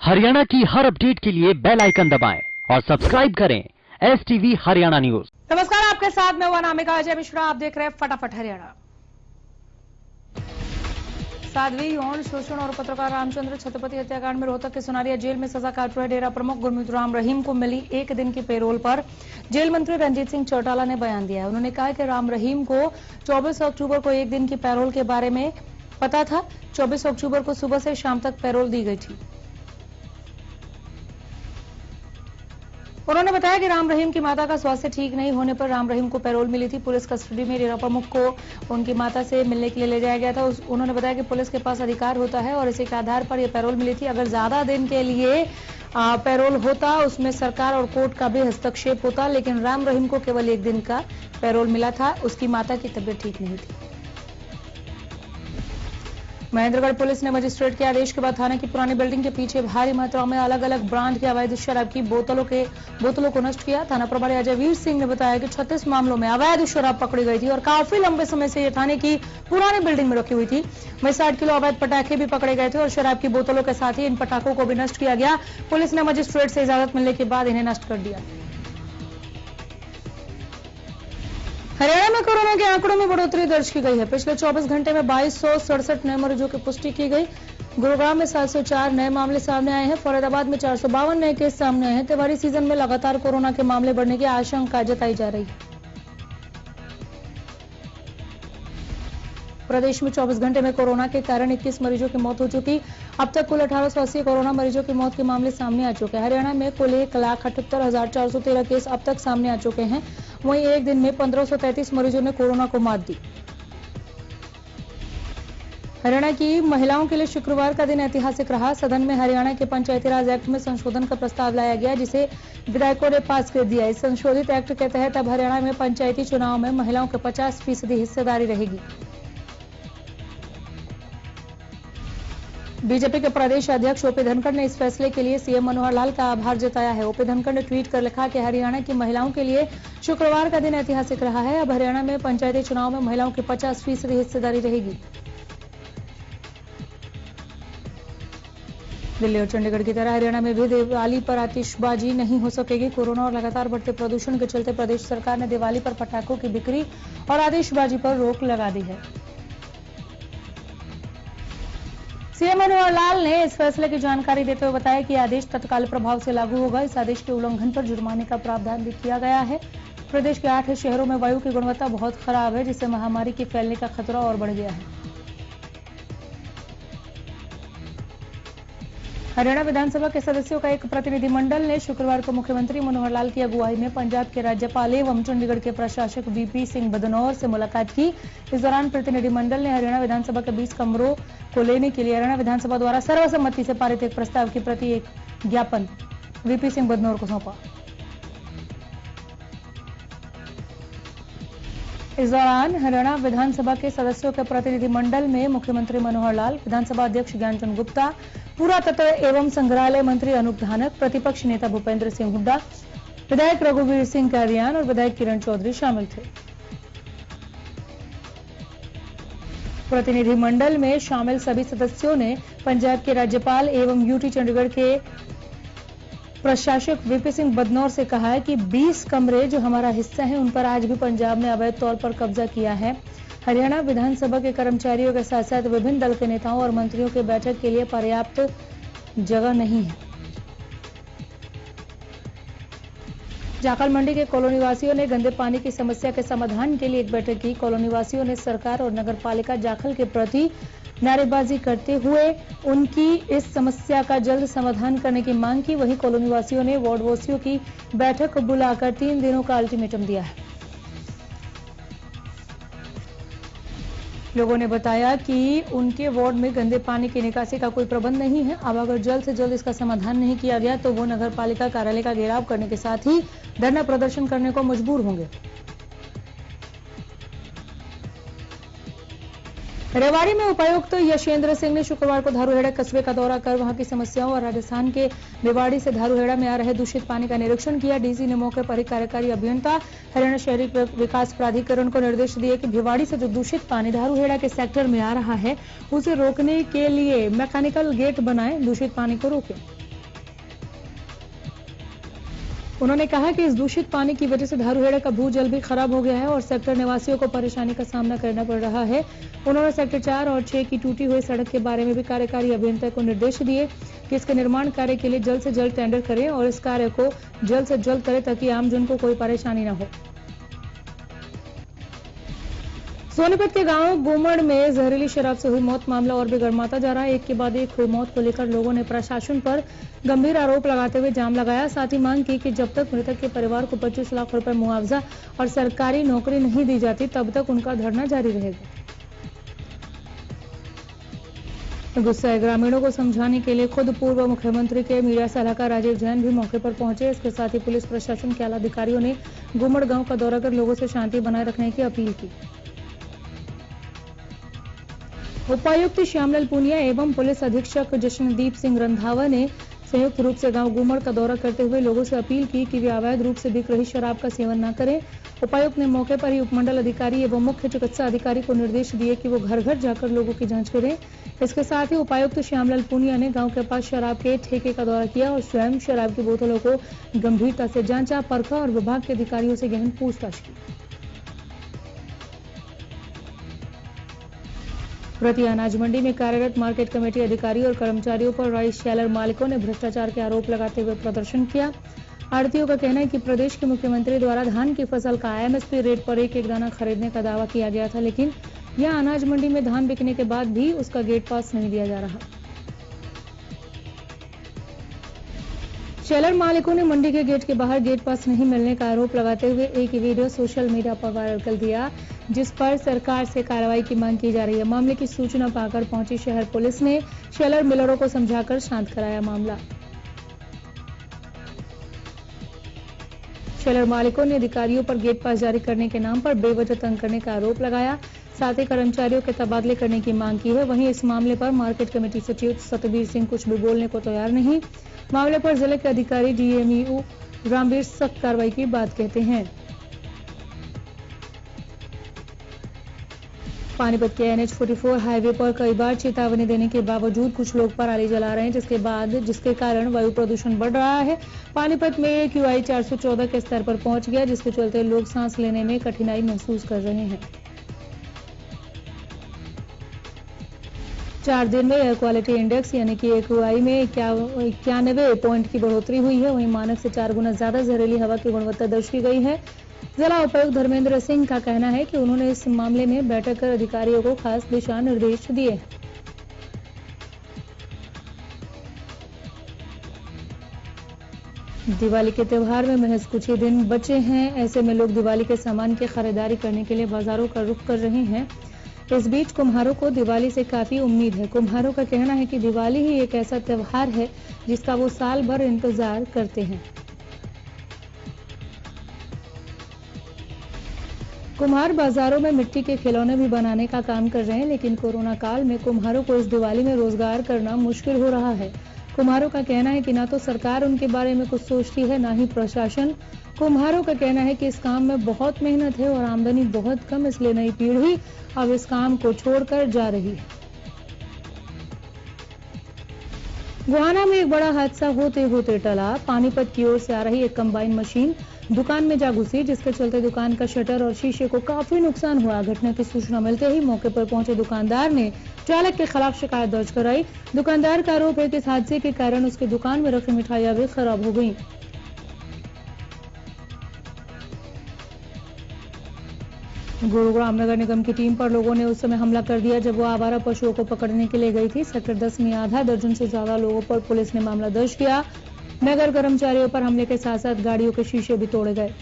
हरियाणा की हर अपडेट के लिए बेल आइकन दबाएं और सब्सक्राइब करें STV हरियाणा न्यूज। नमस्कार, आपके साथ मैं अनामिका अजय मिश्रा। आप देख रहे हैं फटाफट हरियाणा। साध्वी यौन शोषण और पत्रकार रामचंद्र छत्रपति हत्याकांड में रोहतक के सुनारिया जेल में सजा काट रहे डेरा प्रमुख गुरमीत राम रहीम को मिली 1 दिन की पेरोल पर जेल मंत्री रणजीत सिंह चौटाला ने बयान दिया है। उन्होंने कहा कि राम रहीम को 24 अक्टूबर को 1 दिन की पैरोल के बारे में पता था। 24 अक्टूबर को सुबह से शाम तक पैरोल दी गई थी। उन्होंने बताया कि राम रहीम की माता का स्वास्थ्य ठीक नहीं होने पर राम रहीम को पैरोल मिली थी। पुलिस कस्टडी में डेरा प्रमुख को उनकी माता से मिलने के लिए ले जाया गया था। उन्होंने बताया कि पुलिस के पास अधिकार होता है और इसी के आधार पर यह पैरोल मिली थी। अगर ज्यादा दिन के लिए पैरोल होता, उसमें सरकार और कोर्ट का भी हस्तक्षेप होता, लेकिन राम रहीम को केवल 1 दिन का पैरोल मिला था। उसकी माता की तबीयत ठीक नहीं थी। महेंद्रगढ़ पुलिस ने मजिस्ट्रेट के आदेश के बाद थाने की पुरानी बिल्डिंग के पीछे भारी मात्रा में अलग अलग ब्रांड की अवैध शराब की बोतलों को नष्ट किया। थाना प्रभारी अजय वीर सिंह ने बताया कि 36 मामलों में अवैध शराब पकड़ी गई थी और काफी लंबे समय से ये थाने की पुरानी बिल्डिंग में रखी हुई थी। वहीं 60 किलो अवैध पटाखे भी पकड़े गए थे और शराब की बोतलों के साथ ही इन पटाखों को भी नष्ट किया गया। पुलिस ने मजिस्ट्रेट से इजाजत मिलने के बाद इन्हें नष्ट कर दिया। हरियाणा में कोरोना के आंकड़ों में बढ़ोतरी दर्ज की गई है। पिछले 24 घंटे में 2267 नए मरीजों की पुष्टि की गई। गुरुग्राम में 704 नए मामले सामने आए हैं। फरीदाबाद में 452 नए केस सामने आए हैं। त्योहारी सीजन में लगातार कोरोना के मामले बढ़ने की आशंका जताई जा रही है। प्रदेश में 24 घंटे में कोरोना के कारण 21 मरीजों की मौत हो चुकी। अब तक कुल 1880 कोरोना मरीजों की मौत के मामले सामने आ चुके हैं। हरियाणा में कुल 1,78,413 केस अब तक सामने आ चुके हैं। वहीं एक दिन में 1533 मरीजों ने कोरोना को मात दी। हरियाणा की महिलाओं के लिए शुक्रवार का दिन ऐतिहासिक रहा। सदन में हरियाणा के पंचायती राज एक्ट में संशोधन का प्रस्ताव लाया गया, जिसे विधायकों ने पास कर दिया। इस संशोधित एक्ट के तहत अब हरियाणा में पंचायती चुनाव में महिलाओं की 50% हिस्सेदारी रहेगी। बीजेपी के प्रदेश अध्यक्ष ओपी धनखड़ ने इस फैसले के लिए सीएम मनोहर लाल का आभार जताया है। ओपी धनखड़ ने ट्वीट कर लिखा कि हरियाणा की महिलाओं के लिए शुक्रवार का दिन ऐतिहासिक रहा है। अब हरियाणा में पंचायती चुनाव में महिलाओं की 50% हिस्सेदारी रहेगी। दिल्ली और चंडीगढ़ की तरह हरियाणा में भी दिवाली पर आतिशबाजी नहीं हो सकेगी। कोरोना और लगातार बढ़ते प्रदूषण के चलते प्रदेश सरकार ने दिवाली पर पटाखों की बिक्री और आतिशबाजी पर रोक लगा दी है। सीएम मनोहर लाल ने इस फैसले की जानकारी देते हुए बताया कि आदेश तत्काल प्रभाव से लागू होगा। इस आदेश के उल्लंघन पर जुर्माने का प्रावधान भी किया गया है। प्रदेश के 8 शहरों में वायु की गुणवत्ता बहुत खराब है, जिससे महामारी के फैलने का खतरा और बढ़ गया है। हरियाणा विधानसभा के सदस्यों का एक प्रतिनिधिमंडल ने शुक्रवार को मुख्यमंत्री मनोहर लाल की अगुवाई में पंजाब के राज्यपाल एवं चंडीगढ़ के प्रशासक VP सिंह बदनौर से मुलाकात की। इस दौरान प्रतिनिधिमंडल ने हरियाणा विधानसभा के 20 कमरों को लेने के लिए हरियाणा विधानसभा द्वारा सर्वसम्मति से पारित एक प्रस्ताव की प्रति एक ज्ञापन VP सिंह बदनौर को सौंपा। इस दौरान हरियाणा विधानसभा के सदस्यों के प्रतिनिधिमंडल में मुख्यमंत्री मनोहर लाल, विधानसभा अध्यक्ष ज्ञानचंद गुप्ता, पुरातत्व एवं संग्रहालय मंत्री अनूप धानक, प्रतिपक्ष नेता भूपेंद्र सिंह हुड्डा, विधायक रघुवीर सिंह कादियान और विधायक किरण चौधरी शामिल थे। प्रतिनिधिमंडल में शामिल सभी सदस्यों ने पंजाब के राज्यपाल एवं UT चंडीगढ़ के प्रशासक VP सिंह बदनौर से कहा है कि 20 कमरे जो हमारा हिस्सा है, उन पर आज भी पंजाब ने अवैध तौर पर कब्जा किया है। हरियाणा विधानसभा के कर्मचारियों के साथ साथ विभिन्न दल के नेताओं और मंत्रियों के बैठक के लिए पर्याप्त जगह नहीं है। जाखल मंडी के कॉलोनी वासियों ने गंदे पानी की समस्या के समाधान के लिए एक बैठक की। कॉलोनी वासियों ने सरकार और नगर पालिका जाखल के प्रति नारेबाजी करते हुए उनकी इस समस्या का जल्द समाधान करने की मांग की। वहीं कॉलोनी वासियों ने वार्ड वासियों की बैठक बुलाकर 3 दिनों का अल्टीमेटम दिया है। लोगों ने बताया कि उनके वार्ड में गंदे पानी की निकासी का कोई प्रबंध नहीं है। अब अगर जल्द से जल्द इसका समाधान नहीं किया गया तो वो नगर पालिका कार्यालय का घेराव करने के साथ ही धरना प्रदर्शन करने को मजबूर होंगे। रेवाड़ी में उपायुक्त यशेंद्र सिंह ने शुक्रवार को धारूहेड़ा कस्बे का दौरा कर वहां की समस्याओं और राजस्थान के रेवाड़ी से धारूहेड़ा में आ रहे दूषित पानी का निरीक्षण किया। डीसी ने मौके पर ही कार्यकारी अभियंता हरियाणा शहरी विकास प्राधिकरण को निर्देश दिए कि भिवाड़ी से जो दूषित पानी धारूहेड़ा के सेक्टर में आ रहा है, उसे रोकने के लिए मैकेनिकल गेट बनाए, दूषित पानी को रोके। उन्होंने कहा कि इस दूषित पानी की वजह से धारूहेड़ा का भूजल भी खराब हो गया है और सेक्टर निवासियों को परेशानी का सामना करना पड़ रहा है। उन्होंने सेक्टर 4 और 6 की टूटी हुई सड़क के बारे में भी कार्यकारी अभियंता को निर्देश दिए कि इसके निर्माण कार्य के लिए जल्द से जल्द टेंडर करें और इस कार्य को जल्द से जल्द करें ताकि आमजन को कोई परेशानी न हो। सोनीपत के गांव गुमड़ में जहरीली शराब से हुई मौत मामला और भी गर्माता जा रहा है। एक के बाद एक हुई मौत को लेकर लोगों ने प्रशासन पर गंभीर आरोप लगाते हुए जाम लगाया। साथ ही मांग की कि जब तक मृतक के परिवार को 25 लाख रुपए मुआवजा और सरकारी नौकरी नहीं दी जाती तब तक उनका धरना जारी रहेगा। गुस्साए ग्रामीणों को समझाने के लिए खुद पूर्व मुख्यमंत्री के मीडिया सलाहकार राजीव जैन भी मौके पर पहुंचे। इसके साथ ही पुलिस प्रशासन के आला अधिकारियों ने गुमड़ गांव का दौरा कर लोगों से शांति बनाए रखने की अपील की। उपायुक्त श्यामलाल पुनिया एवं पुलिस अधीक्षक जशनदीप सिंह रंधावा ने संयुक्त रूप से गांव गुमड़ का दौरा करते हुए लोगों से अपील की कि वे अवैध रूप से बिक रही शराब का सेवन न करें। उपायुक्त ने मौके पर ही उपमंडल अधिकारी एवं मुख्य चिकित्सा अधिकारी को निर्देश दिए कि वो घर घर जाकर लोगों की जांच करें। इसके साथ ही उपायुक्त श्यामलाल पुनिया ने गांव के पास शराब के ठेके का दौरा किया और स्वयं शराब की बोतलों को गंभीरता से जांचा, परखा और विभाग के अधिकारियों से गहन पूछताछ की। प्रति अनाज मंडी में कार्यरत मार्केट कमेटी अधिकारी और कर्मचारियों पर राइस शेलर मालिकों ने भ्रष्टाचार के आरोप लगाते हुए प्रदर्शन किया। आड़तियों का कहना है कि प्रदेश के मुख्यमंत्री द्वारा धान की फसल का एमएसपी रेट पर एक दाना खरीदने का दावा किया गया था, लेकिन यह अनाज मंडी में धान बिकने के बाद भी उसका गेट पास नहीं दिया जा रहा। शेलर मालिकों ने मंडी के गेट के बाहर गेट पास नहीं मिलने का आरोप लगाते हुए एक वीडियो सोशल मीडिया पर वायरल कर दिया, जिस पर सरकार से कार्रवाई की मांग की जा रही है। मामले की सूचना पाकर पहुंची शहर पुलिस ने शेलर मिलरों को समझाकर शांत कराया मामला। शेलर मालिकों ने अधिकारियों पर गेट पास जारी करने के नाम पर बेवजह तंग करने का आरोप लगाया, साथ ही कर्मचारियों के तबादले करने की मांग की है। वहीं इस मामले पर मार्केट कमेटी सचिव सतबीर सिंह कुछ भी बोलने को तैयार नहीं। मामले पर जिले के अधिकारी डीएमईओ रामवीर सख्त कार्रवाई की बात कहते हैं। पानीपत के NH-44 हाईवे पर कई बार चेतावनी देने के बावजूद कुछ लोग पराली जला रहे हैं, जिसके कारण वायु प्रदूषण बढ़ रहा है। पानीपत में AQI 414 के स्तर पर पहुंच गया, जिसके चलते लोग सांस लेने में कठिनाई महसूस कर रहे हैं। 4 दिन में एयर क्वालिटी इंडेक्स यानी कि AQI में 91 पॉइंट की बढ़ोतरी हुई है। वहीं मानक से 4 गुना ज्यादा जहरीली हवा की गुणवत्ता दर्ज की गई है। जिला उपायुक्त धर्मेंद्र सिंह का कहना है कि उन्होंने इस मामले में बैठक कर अधिकारियों को खास दिशा निर्देश दिए। दिवाली के त्योहार में महज कुछ ही दिन बचे हैं। ऐसे में लोग दिवाली के सामान की खरीदारी करने के लिए बाजारों का रुख कर रहे हैं। इस बीच कुम्हारों को दिवाली से काफी उम्मीद है। कुम्हारों का कहना है कि दिवाली ही एक ऐसा त्योहार है जिसका वो साल भर इंतजार करते हैं। कुम्हार बाजारों में मिट्टी के खिलौने भी बनाने का काम कर रहे हैं, लेकिन कोरोना काल में कुम्हारों को इस दिवाली में रोजगार करना मुश्किल हो रहा है। कुम्हारों का कहना है कि ना तो सरकार उनके बारे में कुछ सोचती है, ना ही प्रशासन। कुम्हारों का कहना है कि इस काम में बहुत मेहनत है और आमदनी बहुत कम, इसलिए नई पीढ़ी अब इस काम को छोड़कर जा रही है। गोहाना में एक बड़ा हादसा होते होते टला। पानीपत की ओर से आ रही एक कंबाइन मशीन दुकान में जा घुसी, जिसके चलते दुकान का शटर और शीशे को काफी नुकसान हुआ। घटना की सूचना मिलते ही मौके पर पहुंचे दुकानदार ने चालक के खिलाफ शिकायत दर्ज कराई। दुकानदार का आरोप है कि इस हादसे के कारण उसकी दुकान में रखी मिठाइयां भी खराब हो गईं। गुरुग्राम नगर निगम की टीम पर लोगों ने उस समय हमला कर दिया जब वो आवारा पशुओं को पकड़ने के लिए गई थी। सेक्टर 10 में आधा दर्जन से ज्यादा लोगों पर पुलिस ने मामला दर्ज किया। नगर कर्मचारियों पर हमले के साथ साथ गाड़ियों के शीशे भी तोड़े गए।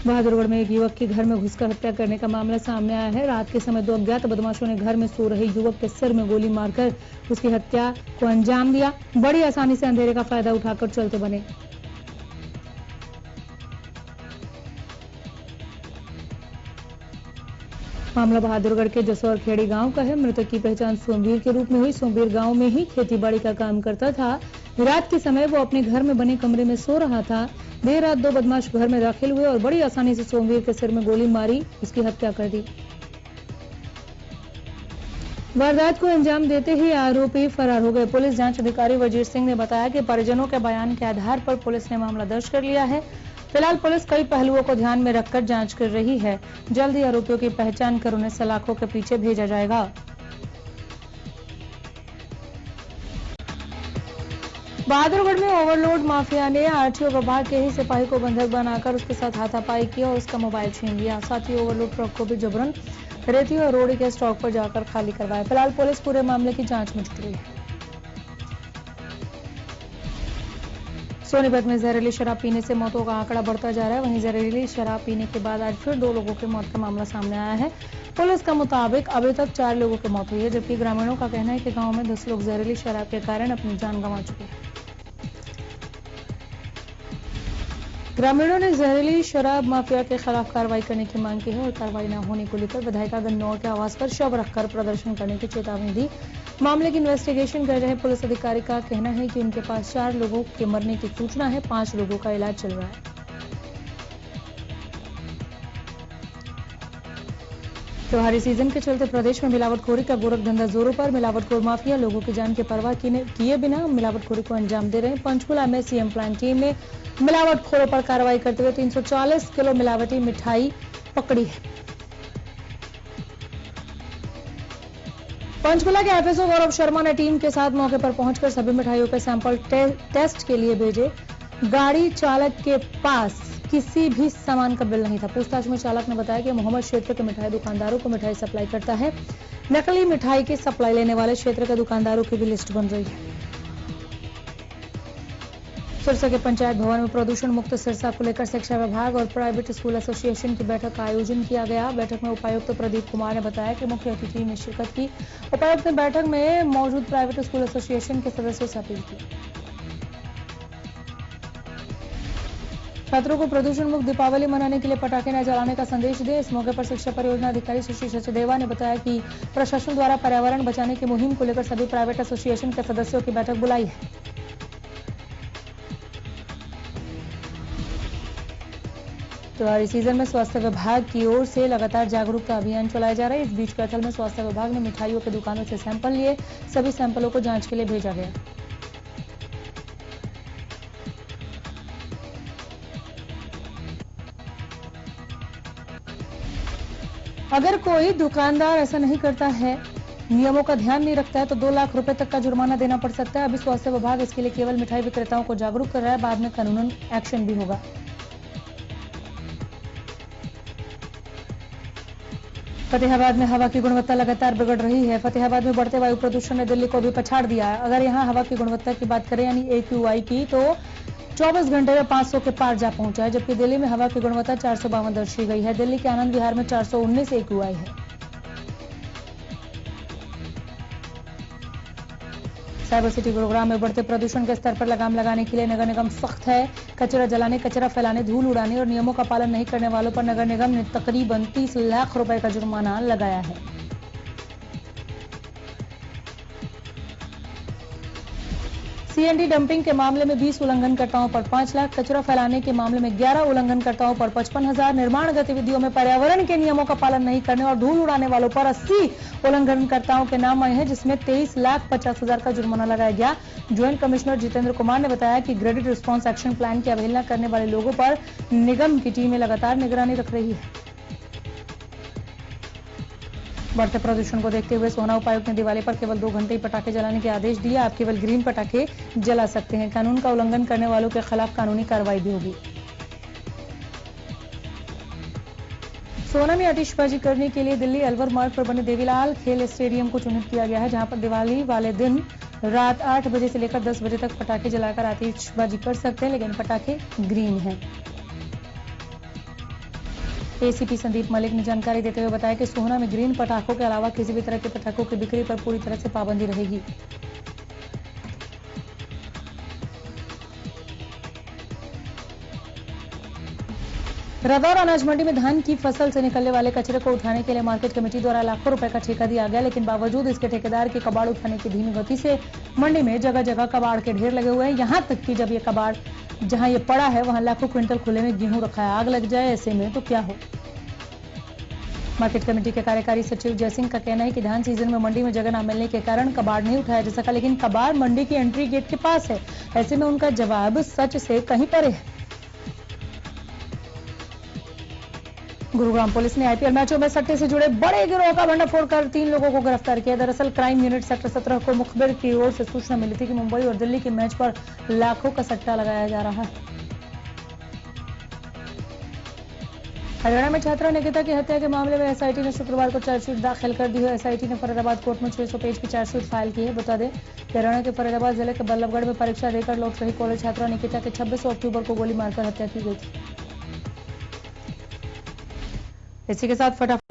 बहादुरगढ़ में एक युवक की घर में घुसकर हत्या करने का मामला सामने आया है। रात के समय 2 अज्ञात बदमाशों ने घर में सो रहे युवक के सिर में गोली मारकर उसकी हत्या को अंजाम दिया। बड़ी आसानी से अंधेरे का फायदा उठाकर चलते बने। मामला बहादुरगढ़ के जसौर खेड़ी गांव का है। मृतक की पहचान सोमवीर के रूप में हुई। सोमवीर गांव में ही खेतीबाड़ी का काम करता था। रात के समय वो अपने घर में बने कमरे में सो रहा था। देर रात 2 बदमाश घर में दाखिल हुए और बड़ी आसानी से सोमवीर के सिर में गोली मारी, उसकी हत्या कर दी। वारदात को अंजाम देते ही आरोपी फरार हो गए। पुलिस जांच अधिकारी वजीर सिंह ने बताया कि परिजनों के बयान के आधार पर पुलिस ने मामला दर्ज कर लिया है। फिलहाल पुलिस कई पहलुओं को ध्यान में रखकर जांच कर रही है। जल्द ही आरोपियों की पहचान कर उन्हें सलाखों के पीछे भेजा जाएगा। बहादुरगढ़ में ओवरलोड माफिया ने आरटीओ विभाग के ही सिपाही को बंधक बनाकर उसके साथ हाथापाई किया और उसका मोबाइल छीन लिया। साथ ही ओवरलोड ट्रक को भी जबरन रेती और रोड़ी के स्टॉक पर जाकर खाली करवाया। फिलहाल पुलिस पूरे मामले की जांच में जुट गई है। सोनीपत में जहरीली शराब पीने से मौतों का आंकड़ा बढ़ता जा रहा है। वहीं जहरीली शराब पीने के बाद आज फिर 2 लोगों की मौत का मामला सामने आया है। पुलिस का मुताबिक अभी तक 4 लोगों की मौत हुई है, जबकि ग्रामीणों का कहना है कि गांव में 10 लोग जहरीली शराब के कारण अपनी जान गंवा चुके हैं। ग्रामीणों ने जहरीली शराब माफिया के खिलाफ कार्रवाई करने की मांग की है और कार्रवाई न होने को लेकर विधायिका गन्नौर के आवास पर शव रखकर प्रदर्शन करने की चेतावनी दी। मामले की इन्वेस्टिगेशन कर रहे पुलिस अधिकारी का कहना है कि उनके पास 4 लोगों के मरने की सूचना है, 5 लोगों का इलाज चल रहा है। त्योहारी सीजन के चलते प्रदेश में मिलावटखोरी का गोरख धंधा जोरों पर। मिलावटखोर माफिया लोगों की जान की परवाह किए बिना मिलावटखोरी को अंजाम दे रहे हैं। पंचकुला में सीएम प्लान टीम ने मिलावटखोरों पर कार्रवाई करते हुए 340 किलो मिलावटी मिठाई पकड़ी है। पंचकुला के एफएसओ गौरव शर्मा ने टीम के साथ मौके पर पहुंचकर सभी मिठाइयों के सैंपल टेस्ट के लिए भेजे। गाड़ी चालक के पास किसी भी सामान का बिल नहीं था। पूछताछ में चालक ने बताया कि मोहम्मद क्षेत्र के मिठाई दुकानदारों को मिठाई सप्लाई करता है। नकली मिठाई की सप्लाई लेने वाले क्षेत्र के दुकानदारों की भी लिस्ट बन रही है। सिरसा के पंचायत भवन में प्रदूषण मुक्त सिरसा को लेकर शिक्षा विभाग और प्राइवेट स्कूल एसोसिएशन की बैठक का आयोजन किया गया। बैठक में उपायुक्त प्रदीप कुमार ने बताया कि मुख्य अतिथि ने शिरकत की। उपायुक्त ने बैठक में मौजूद प्राइवेट स्कूल एसोसिएशन के सदस्यों से अपील की। छात्रों को प्रदूषण मुक्त दीपावली मनाने के लिए पटाखे न जलाने का संदेश दिया। इस मौके पर शिक्षा परियोजना अधिकारी सुश्री सचदेवा ने बताया कि प्रशासन द्वारा पर्यावरण बचाने की मुहिम को लेकर सभी प्राइवेट एसोसिएशन के सदस्यों की बैठक बुलाई है। त्योहारी सीजन में स्वास्थ्य विभाग की ओर से लगातार जागरूकता अभियान चलाया जा रहा है। इस बीच कैथल में स्वास्थ्य विभाग ने मिठाइयों की दुकानों से सैंपल लिए। सभी सैंपलों को जांच के लिए भेजा गया। अगर कोई दुकानदार ऐसा नहीं करता है, नियमों का ध्यान नहीं रखता है तो 2 लाख रुपए तक का जुर्माना देना पड़ सकता है। अभी स्वास्थ्य विभाग इसके लिए केवल मिठाई विक्रेताओं को जागरूक कर रहा है, बाद में कानूनन एक्शन भी होगा। फतेहाबाद में हवा की गुणवत्ता लगातार बिगड़ रही है। फतेहाबाद में बढ़ते वायु प्रदूषण ने दिल्ली को भी पछाड़ दिया है। अगर यहां हवा की गुणवत्ता की बात करें यानी AQI की, तो 24 घंटे में 500 के पार जा पहुंचा है, जबकि दिल्ली में हवा की गुणवत्ता 452 दर्ज की गई है। दिल्ली के आनंद विहार में 419 AQI है। साइबर सिटी गुरुग्राम में बढ़ते प्रदूषण के स्तर पर लगाम लगाने के लिए नगर निगम सख्त है। कचरा जलाने, कचरा फैलाने, धूल उड़ाने और नियमों का पालन नहीं करने वालों पर नगर निगम ने तकरीबन 30 लाख रुपए का जुर्माना लगाया है। सीएनडी डंपिंग के मामले में 20 उल्लंघनकर्ताओं पर 5 लाख, कचरा फैलाने के मामले में 11 उल्लंघनकर्ताओं पर 55,000, निर्माण गतिविधियों में पर्यावरण के नियमों का पालन नहीं करने और धूल उड़ाने वालों पर 80 उल्लंघनकर्ताओं के नाम आए हैं, जिसमें 23,50,000 का जुर्माना लगाया गया। ज्वाइंट कमिश्नर जितेंद्र कुमार ने बताया कि ग्रेडेड रिस्पांस एक्शन प्लान की अवहेलना करने वाले लोगों पर निगम की टीमें लगातार निगरानी रख रही है। बढ़ते प्रदूषण को देखते हुए सोहना उपायुक्त ने दिवाली पर केवल 2 घंटे ही पटाखे जलाने के आदेश दिए। आप केवल ग्रीन पटाखे जला सकते हैं। कानून का उल्लंघन करने वालों के खिलाफ कानूनी कार्रवाई भी होगी। सोहना में आतिशबाजी करने के लिए दिल्ली अलवर मार्ग पर बने देवीलाल खेल स्टेडियम को चिन्हित किया गया है, जहां पर दिवाली वाले दिन रात 8 बजे से लेकर 10 बजे तक पटाखे जलाकर आतिशबाजी कर सकते हैं, लेकिन पटाखे ग्रीन हैं। एसीपी संदीप मलिक ने जानकारी देते हुए बताया कि सोहना में ग्रीन पटाखों के अलावा किसी भी तरह के पटाखों की बिक्री पर पूरी तरह से पाबंदी रहेगी। रदौर अनाज मंडी में धान की फसल से निकलने वाले कचरे को उठाने के लिए मार्केट कमेटी द्वारा लाखों रुपए का ठेका दिया गया, लेकिन बावजूद इसके ठेकेदार के कबाड़ उठाने की धीमी गति से मंडी में जगह जगह कबाड़ के ढेर लगे हुए हैं। यहां तक कि जब ये कबाड़ जहां ये पड़ा है वहां लाखों क्विंटल खुले में गेहूं रखा है। आग लग जाए ऐसे में तो क्या हो। मार्केट कमेटी के कार्यकारी सचिव जयसिंह का कहना है कि धान सीजन में मंडी में जगह न मिलने के कारण कबाड़ नहीं उठाया जा सका, लेकिन कबाड़ मंडी की एंट्री गेट के पास है। ऐसे में उनका जवाब सच से कहीं परे है। गुरुग्राम पुलिस ने आईपीएल मैचों में सट्टे से जुड़े बड़े गिरोह का भंडाफोड़ कर 3 लोगों को गिरफ्तार किया। दरअसल क्राइम यूनिट सेक्टर 17 को मुखबिर की ओर से सूचना मिली थी कि मुंबई और दिल्ली के मैच पर लाखों का सट्टा लगाया जा रहा है। हरियाणा में छात्रा निकिता की हत्या के मामले में एसआईटी ने शुक्रवार को चार्जशीट दाखिल कर दी है। एसआईटी ने फरीदाबाद कोर्ट में 600 पेज की चार्जशीट फाइल की है। बता दें कि हरियाणा के फरीदाबाद जिले के बल्लभगढ़ में परीक्षा देकर लौट रही कॉलेज छात्रा निकिता की 26 अक्टूबर को गोली मारकर हत्या की गई थी। इसी के साथ फटाफट